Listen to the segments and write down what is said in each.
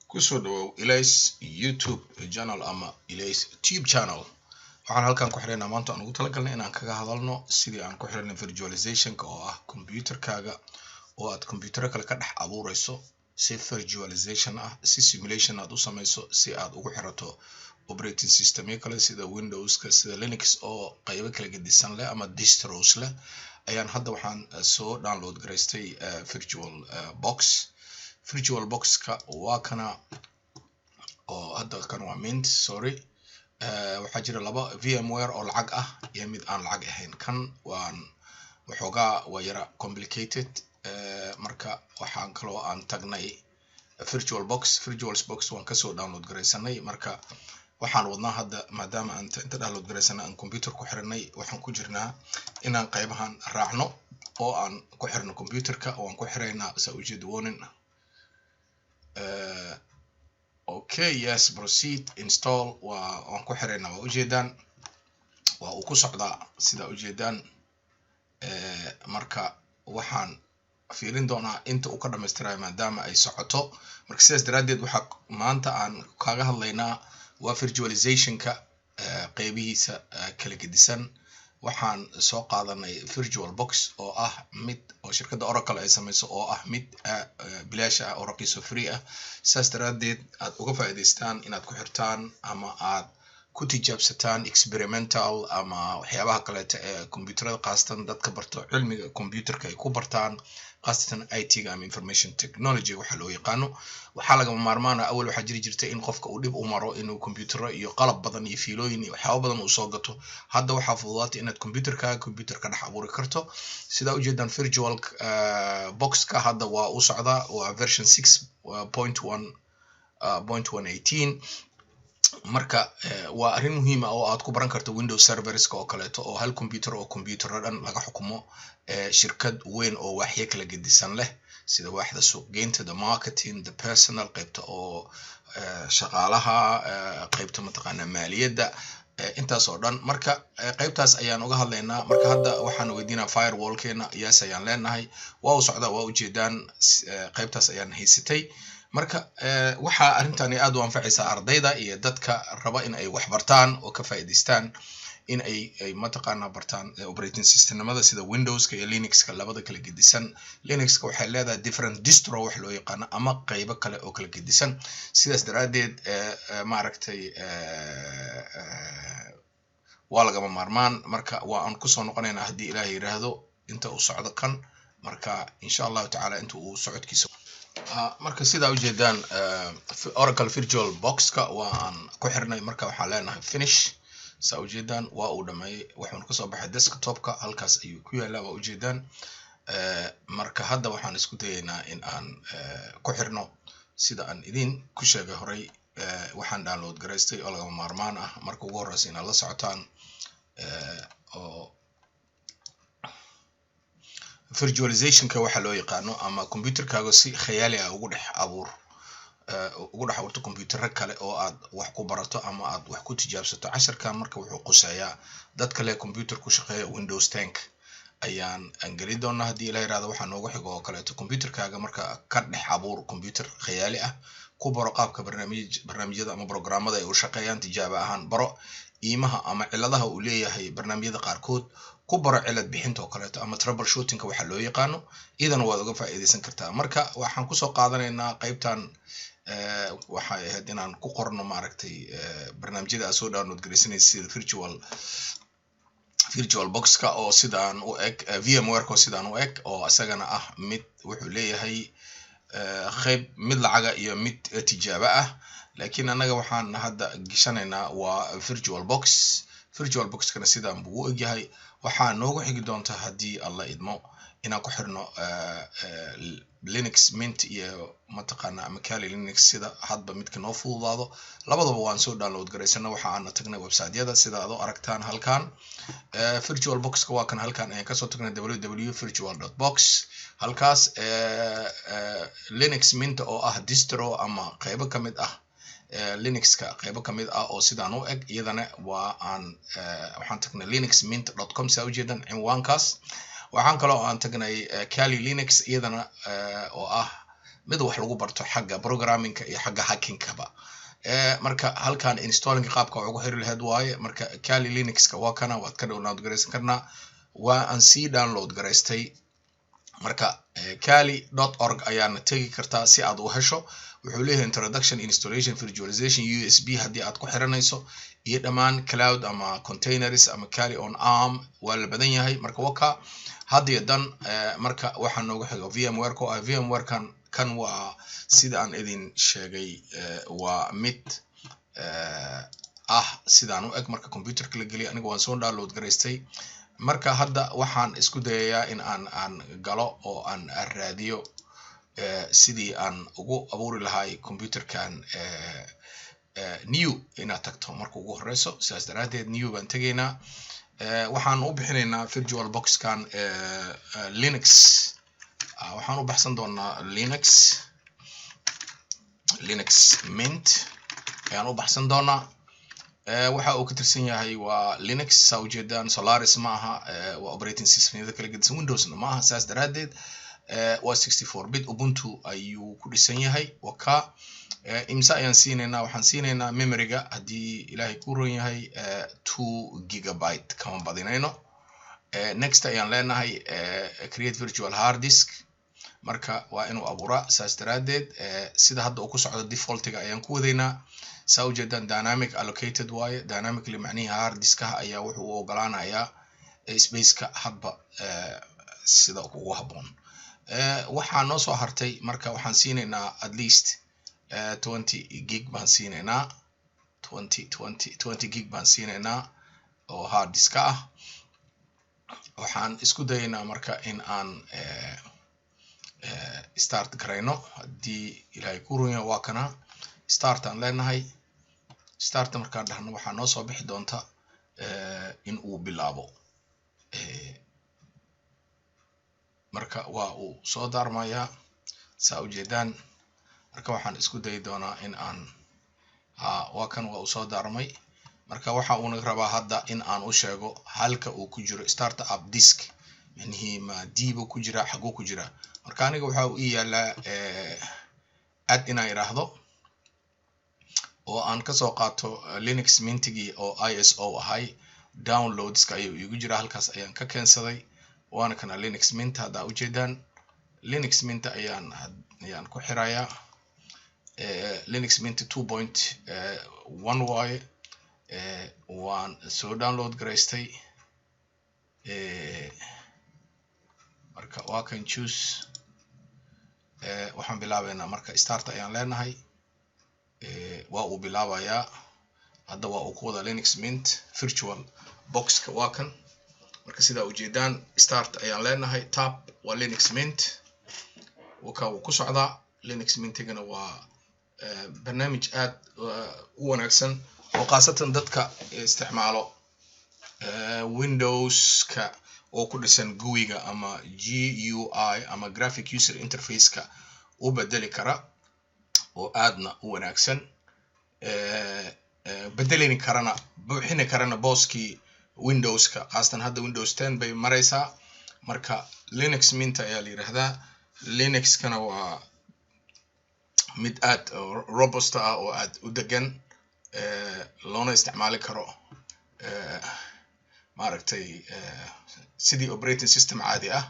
kusoo dhawow Ilays YouTube channel ama Ilays Tube channel. waxaan halkan ku xireenaa maanta aan ugu talagalnay inaan kaga hadalno sidii aan ku xirnay virtualization-ka oo ah computer-kaaga oo aad computer kale ka dhex abuurayso si virtualization ah si simulation aad u samayso si aad ugu xirato operating system kale sida Windows-ka sida Linux oo qaybo kala gedisan leh ama distros leh ayaan hadda waxaan soo download gareystay VirtualBox-ka waa kana oo hadda kan waa mint waxaa jira laba VMware oo lacag ah iyo mid aan lacag ahayn kan waan waxoogaa waa yara complicated marka waxaan kaloo aan tagnay VirtualBox waan kasoo download gareysanay marka waxaan wadnaa hadda maadaama aan inta download gareysanay aan computer ku xiranay waxaan ku jirnaa inaan qaybahan raacno oo aan ku xirno computerka oo aan ku xiraynaa saa ujeed warning okay yes proceed install waan ku xiraynaa waa ujeedaan waa uu ku socdaa sida ujeedaan marka waxaan fiirin doonaa inta uu ka dhameystirayo maadaama ay socoto marka sidaas daraadeed waxaa maanta aan kaga hadlaynaa waa virtualization-ka qaybihiisa kala gedisan waxaan soo qaadanay VirtualBox oo ah mid oo shirkadda Oracle ay samayso oo ah mid bilaash ah oo raqiiso free ah sidaas daraadeed aad uga faa'iidaystaan inaad ku xirtaan ama aad ku tijaabsataan experimental ama waxyaabaha kaleeta ee computerada qaasatan dadka barto cilmiga computerka ay ku bartaan qaasatan IT-ga ama information technology waxa loo yaqaano waxaa lagama maarmaan ah awal waxaa jiri jirtay in qofka uu dib u maro inuu computer iyo qalab badan iyo fiilooyin iyo waxyaabo badan uu soo gato hadda waxaa fududaatay inaad computer ka dhex abuuri karto sida ujeedaan VirtualBox-ka hadda waa u socdaa waa version 6.1.18 marka waa arrin muhiim ah oo aad ku baran karto Windows serverska oo kaleeto oo hal computer oo computer dhan laga xukumo shirkad weyn oo waxyo kala gedisan leh sida waaxda suuqgeynta the marketing the personal qaybta oo shaqaalaha qaybta mataqaana maaliyadda intaas oo dhan marka qaybtaas ayaan uga hadlaynaa marka hadda waxaan weydiinaa firewall-keena yes ayaan leenahay waa u socdaa waa ujeedaan qaybtaas ayaan haysatay marka waxaa arrintani aad u anfacaysaa ardayda iyo dadka raba in ay wax bartaan oo ka faa'iidaystaan in ay mataqaana bartaan operating systemada sida Windows-ka iyo Linux-ka labada kala gedisan Linux-ka waxay leedahay different distro wax loo yaqaan ama qaybo kale oo kala gedisan sidaas daraadeed maaragtay waa lagama maarmaan marka waa aan ku soo noqonaynaa haddii Ilaahay yiraahdo inta uu socdo kan marka insha Allah ta'ala inta uu socodkiisa marka sida ujeedaan Oracle VirtualBox-ka waa aan ku xirnay marka waxaan leenahay finish saa ujeedaan waa uu dhameeyay waxaan ka soo baxay desktop-ka halkaas ayuu ku yaalaa waa ujeedaan marka hadda waxaan isku dayaynaa in aan ku xirno sida aan idin ku sheegay horay waxaan download gareystay oo lagama maarmaan ah marka ugu horeysa inaad la socotaan oo virtualization-ka waxa loo yaqaano ama computer-kaaga si khayaali ah ugu dhex abuurto computer kale oo aad wax ku barato ama aad wax ku tijaabsato casharkan marka wuxuu quseeyaa dad kale computer ku shaqeeya Windows 10 ayaan geli doonaa haddii Ilaahay yiraahdo waxaa noogu xigo oo kaleeto computer-kaaga marka ka dhex abuur computer khayaali ah ku baro qaabka barnaamijyada ama programmada ay u shaqeeyaan tijaabo ahaan baro iimaha ama ciladaha uu leeyahay barnaamijyada qaarkood ku baro cilad bixinta oo kaleeto ama troubleshooting-ka waxa loo yaqaano idan waad uga faa'iideysan kartaa marka waxaan ku soo qaadanaynaa qaybtan waxay ahayd inaan ku qorno maaragtay barnaamijyada aad soo download gareysanaysa sida VirtualBox-ka oo sidaan u eg VMware-ka oo sidaan u eg oo asagana ah mid wuxuu leeyahay qayb mid lacaga iyo mid tijaabo ah laakiin anaga waxaan hadda gishanaynaa waa VirtualBox-kana sidaan buu u egyahay waxaa noogu xigi doonta haddii alla idmo inaan ku xirno Linux Mint iyo mataqaana ama Kali Linux sida hadba midka noo fududaado labadaba waan soo download gareysana waxa aan tagnay website-yada sida aad u aragtaan halkan VirtualBox-ka waa kan halkan ayaan kasoo tagnay www.virtual.box halkaas Linux Mint oo ah distro ama qaybo kamid ah Linux-ka qaybo kamid ah oo sidaan u eg iyadana waa aan waxaan tagnay linuxmint.com saa ujeedan cinwaankaas waxaan kaloo aan tagnay Kali Linux iyadana oo ah mid wax lagu barto xagga programmingka iyo xagga hackingkaba marka halkan installing qaabka ugu xiri lahayd waaye marka Kali Linuxka waa kana waad ka download gareysan karnaa waa aan sii download gareystay marka kali.org ayaana tagi kartaa si aad u hesho wuxuu leeyahay introduction installation virtualization USB haddii aad ku xiranayso iyo dhammaan cloud ama containers ama Kali on ARM waa la badan yahay marka waka haddii dan marka waxaan noogu xigo VMware ko VMware kan waa sida aan idin sheegay waa mid sidaan u eg marka computerka la geliyo aniga waan soo download gareystay marka hadda waxaan isku dayayaa in aan galo oo aan raadiyo sidii aan ugu abuuri lahay computerkan new inaad tagto marka ugu horeyso sidaas daraadeed new baan tegaynaa waxaan u bixinaynaa virtual boxkan Linux waxaan u baxsan doonaa Linux Mint ayaan u baxsan doonaa waxa uu ka tirsan yahay waa Linux saa ujeedaan Solaris ma aha waa operating systemyada kala gedisan Windowsna ma aha saas daraadeed waa 64 bit Ubuntu ayuu ku dhisan yahay waka imsa ayaan siinaynaa waxaan siinaynaa memoryga haddii ilaahay ku roon yahay 2 gigabyte kama badinayno next ayaan leenahay create virtual hard disk marka waa inuu abuuraa saas daraadeed sida hadda uu ku socdo defaultiga ayaan ku wadaynaa saa ujeedaan dynamic allocated waaye dynamically macnihi hard diskaha ayaa wuxuu u ogolaanayaa spaceka hadba sida ugu habboon waxaa noo soo hartay marka waxaan siinaynaa at least 20 gig baan siinaynaa 20 gig baan siinaynaa oo hard diska ah waxaan isku dayaynaa marka in aan start garayno haddii ilaahay ku runya waa kana start aan leenahay start markaan dhahno waxaa noo soo bixi doonta in uu bilaabo marka waa uu soo daarmayaa saa ujeedaan marka waxaan isku dayi doonaa in aan waa kan waa uu soo daarmay marka waxa uu naga rabaa hadda in aan u sheego halka uu ku jiro startup disk yani ma diibo ku jira xaguu ku jira marka aniga waxa uu yaalaa add inaan iraahdo oo aan ka soo qaato Linux Mintigi oo ISO ahay downloadska ayuu igu jira halkaas ayaan ka keensaday waana kana Linux Mint hadda ujeedaan Linux Mint ayaan ku xirayaa Linux Mint 2.1 waaye waan soo download gareystay marka waa kan choose waxaan bilaabaynaa marka start ayaan leenahay waa uu bilaabayaa hadda waa uu ku wada Linux Mint virtual boxka waa kan marka sida ujeedaan start ayaan leenahay tab waa Linux Mint waka uu ku socdaa Linux Mintigana waa barnaamij aad u wanaagsan oo qaasatan dadka isticmaalo Windowska oo ku dhisan GUI-ga ama GUI ama graphic user interface-ka u bedeli kara oo aadna u wanaagsan bedelini karana buuxini karana booskii Windowska qaasatan hadda Windows 10 bay maraysaa marka Linux Mint ayaa la yiraahdaa Linux-kana waa mid aad robust ah oo aad u degan loona isticmaali karo maaragtay sidii operating system caadi ah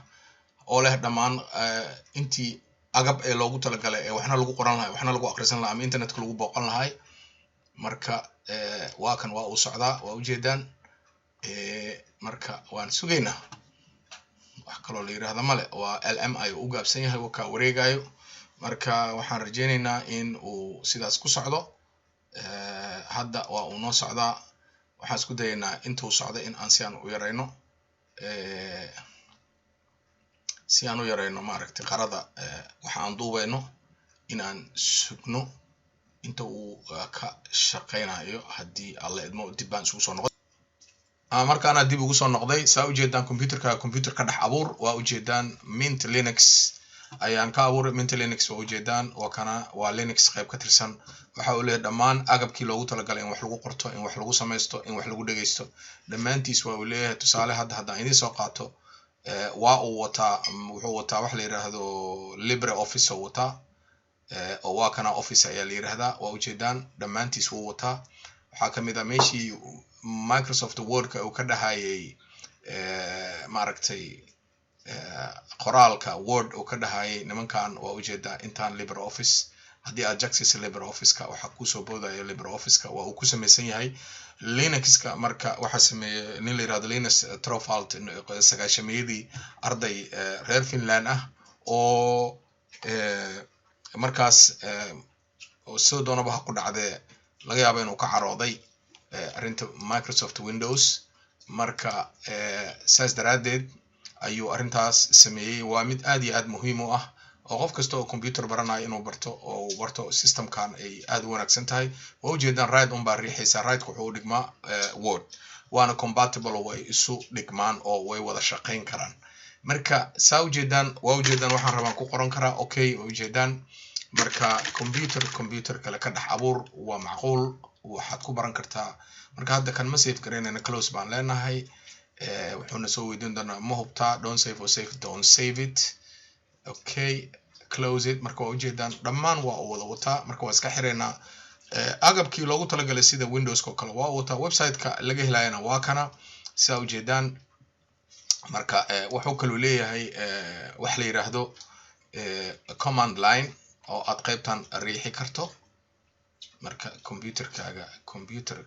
oo leh dhammaan intii agab ee loogu talagalay ee waxna lagu qoran lahay waxna lagu akhrisan lahaa ama internetka lagu booqan lahay marka waa kan waa uu socdaa waa ujeedaan marka waan sugaynaa wax kaloo la yiraahdo male waa LMI u gaabsan yahay waka wareegayo marka waxaan rajaynaynaa in uu sidaas ku socdo hadda waa uu noo socdaa waxaan isku dayaynaa intuu socdo in aan si aan u yarayno maaragtay qarada waxa aan duubayno in aan sugno inta uu ka shaqeynayo haddii alla idmo dib baan isugu soo noqday markaana dib ugu soo noqday saa ujeedaan computer ka dhex abuur waa ujeedaan Mint Linux ayaan ka abuuray Mint Linux waa ujeedaan waa kana waa Linux qayb ka tirsan waxa uu leeyahay dhammaan agabkii loogu talagalay in wax lagu qorto in wax lagu sameysto in wax lagu dhageysto dhammaantiis waa uu leeyahay tusaale haddaan idin soo qaato waa uu wataa wuxuu wataa wax la yiraahdo LibreOffice oo wataa oo waa kana office ayaa la yiraahdaa waa ujeedaan dhammaantiis wuu wataa waxaa ka mid ah meeshii Microsoft Word-ka uu ka dhahayay maaragtay qoraalka Word uu ka dhahayay nimankan waa ujeedaa intaan LibreOffice haddii aad jagsaysa LibreOffice-ka waxaa kusoo boodaya LibreOffice-ka waa uu ku samaysan yahay Linux-ka marka waxaa sameeyay nin la yiraahdo Linus Torvalds sagaashameeyadii arday reer Finland ah oo markaas soo doonaba ha ku dhacdee laga yaabo inuu ka carooday arrinta Microsoft Windows marka saas daraadeed ayuu arrintaas sameeyay waa mid aad iyo aad muhiim u ah oo qof kasta oo computer baranayo inuu barto systemkan ay aad u wanaagsan tahay waa ujeedaan right baa riixaysa right-ku wuxuu u dhigmaa Word waana compatible oo way isu dhigmaan oo way wada shaqayn karaan marka saa ujeedaan waxaan rabaan ku qoran karaa okay ujeedaan marka computer kale ka dhex abuur waa macquul waxaad ku baran kartaa marka hadda kan ma save gareynayna close baan leenahay wuxuuna soo weydiin doonaa ma hubtaa don't save or save don't save it okay close it marka waa ujeedaan dhammaan waa wada wataa marka waa iska xireynaa agabkii loogu talagalay sida Windows oo kale waa wataa website-ka laga helayana waa kana saa ujeedaan marka wuxuu kaloo leeyahay wax la yiraahdo command line oo aad qaybtan riixi karto marka computer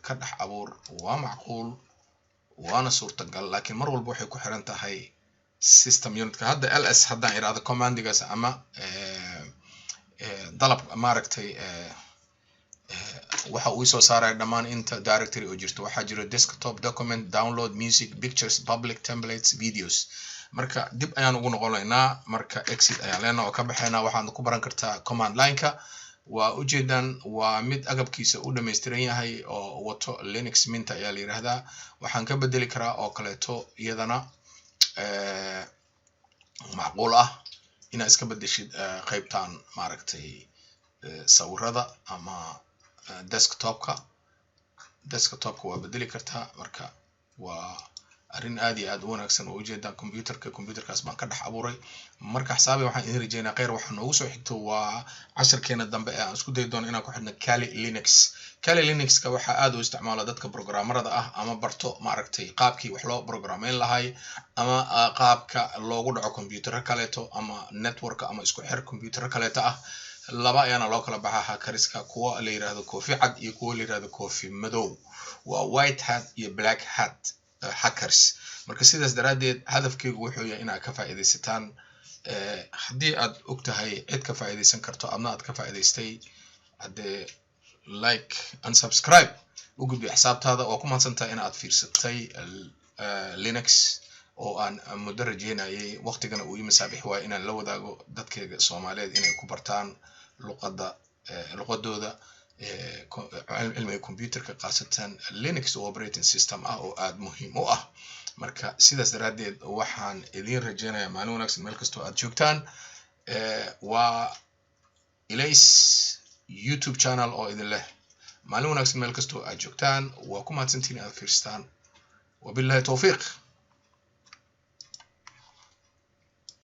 ka dhex abuur waa macquul waana suurtagal laakiin mar walba waxay ku xiran tahay system unit-ka hadda ls haddaan iraahdo commandigaas ama dalab maaragtay waxa uu soo saaray dhammaan inta directory oo jirto waxaa jira desktop document download music pictures public templates videos marka dib ayaan ugu noqonaynaa marka exit ayaan leenahay oo ka baxaynaa waxaad ku baran kartaa command line-ka waa ujeedaan waa mid agabkiisa u dhameystiran yahay oo wato Linux Mint ayaa la yiraahdaa waxaan ka bedeli karaa oo kaleeto iyadana macquul ah inaad iska bedeshid qaybtan maaragtay sawirada ama desktopka waa bedeli kartaa marka waa arrin aad iyo aad u wanaagsan oo ujeedaan computerkaas baan ka dhex abuuray marka xisaabi waxaan idin rajeynaa khayr waxaan noogu soo xigto waa casharkeena dambe ee aan isku dayi doono inaan ku xidhno Kali Linux-ka waxaa aad u isticmaala dadka programmerada ah ama barto maaragtay qaabkii wax loo programmeyn lahay ama qaabka loogu dhaco computer kaleeto ama network ama isku xir computer kaleeto ah laba ayaana loo kala baxaa hackeriska kuwa la yiraahdo koofi cad iyo kuwa la yiraahdo koofi madow waa white hat iyo black hat hackers marka sidaas daraadeed hadafkeygu wuxuu yahay inaad ka faa'iideysataan haddii aad ogtahay cid ka faa'iideysan karto adna aad ka faa'iideystay hadee like and subscribe u gudbi xisaabtaada waa ku mahadsantahay inaad fiirsatay Linux oo aan muddo rajeynayay waqtigana uu imasaabix waay inaan la wadaago dadkayga Soomaaliyeed inay ku bartaan luqadooda cilmiga computerka qaasatan Linux operating system ah oo aad muhiim u ah marka sidaas daraadeed waxaan idin rajeynayaa maalin wanaagsan meel kastoo aad joogtaan waa Ilays YouTube channel oo idin leh maalin wanaagsan meel kastoo aad joogtaan waa ku mahadsantihiin aad fiirstaan wabillahi tawfiiq